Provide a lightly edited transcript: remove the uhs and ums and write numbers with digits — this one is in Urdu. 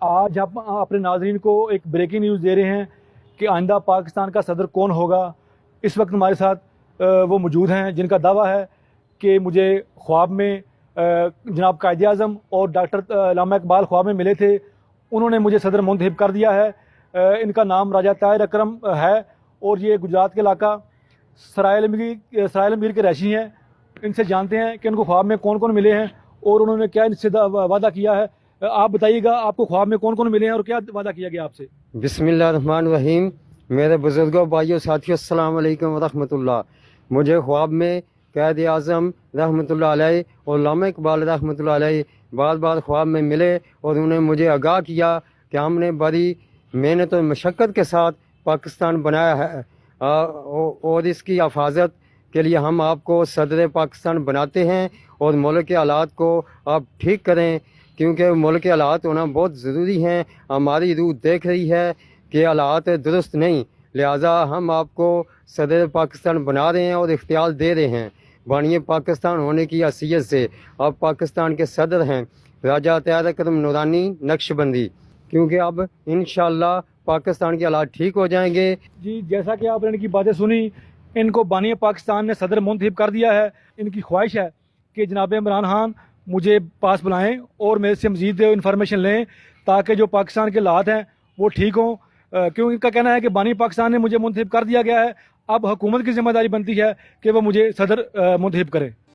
آج ہم اپنے ناظرین کو ایک بریکنگ نیوز دے رہے ہیں کہ آئندہ پاکستان کا صدر کون ہوگا۔ اس وقت ہمارے ساتھ وہ موجود ہیں جن کا دعویٰ ہے کہ مجھے خواب میں جناب قائد اعظم اور ڈاکٹر علامہ اقبال خواب میں ملے تھے، انہوں نے مجھے صدر منتخب کر دیا ہے۔ ان کا نام راجہ طاہر اکرم ہے اور یہ گجرات کے علاقہ سرائل امیر کے رہائشی ہیں۔ ان سے جانتے ہیں کہ ان کو خواب میں کون کون ملے ہیں اور انہوں نے کیا ان سے وعدہ کیا ہے۔ آپ بتائیے گا آپ کو خواب میں کون کون ملے ہیں اور کیا وعدہ کیا گیا آپ سے؟ بسم اللہ الرحمن الرحیم۔ میرے بزرگوں، بھائیوں، ساتھیوں، السلام علیکم ورحمۃ اللہ۔ مجھے خواب میں قائد اعظم رحمۃ اللہ علیہ اور علامہ اقبال رحمۃ اللہ علیہ بار بار خواب میں ملے اور انہوں نے مجھے آگاہ کیا کہ ہم نے بڑی محنت اور مشقت کے ساتھ پاکستان بنایا ہے اور اس کی حفاظت کے لیے ہم آپ کو صدر پاکستان بناتے ہیں اور ملک کے حالات کو آپ ٹھیک کریں، کیونکہ ملک کے حالات ہونا بہت ضروری ہیں۔ ہماری روح دیکھ رہی ہے کہ حالات درست نہیں، لہٰذا ہم آپ کو صدر پاکستان بنا رہے ہیں اور اختیار دے رہے ہیں۔ بانی پاکستان ہونے کی حیثیت سے آپ پاکستان کے صدر ہیں راجہ طاہر اکرم نورانی نقش بندی، کیونکہ اب انشاءاللہ پاکستان کے حالات ٹھیک ہو جائیں گے۔ جی، جیسا کہ آپ نے ان کی باتیں سنی، ان کو بانی پاکستان نے صدر منتخب کر دیا ہے۔ ان کی خواہش ہے کہ جناب عمران خان مجھے پاس بلائیں اور میرے سے مزید انفارمیشن لیں تاکہ جو پاکستان کے حالات ہیں وہ ٹھیک ہوں، کیونکہ ان کا کہنا ہے کہ بانی پاکستان نے مجھے منتخب کر دیا گیا ہے، اب حکومت کی ذمہ داری بنتی ہے کہ وہ مجھے صدر منتخب کرے۔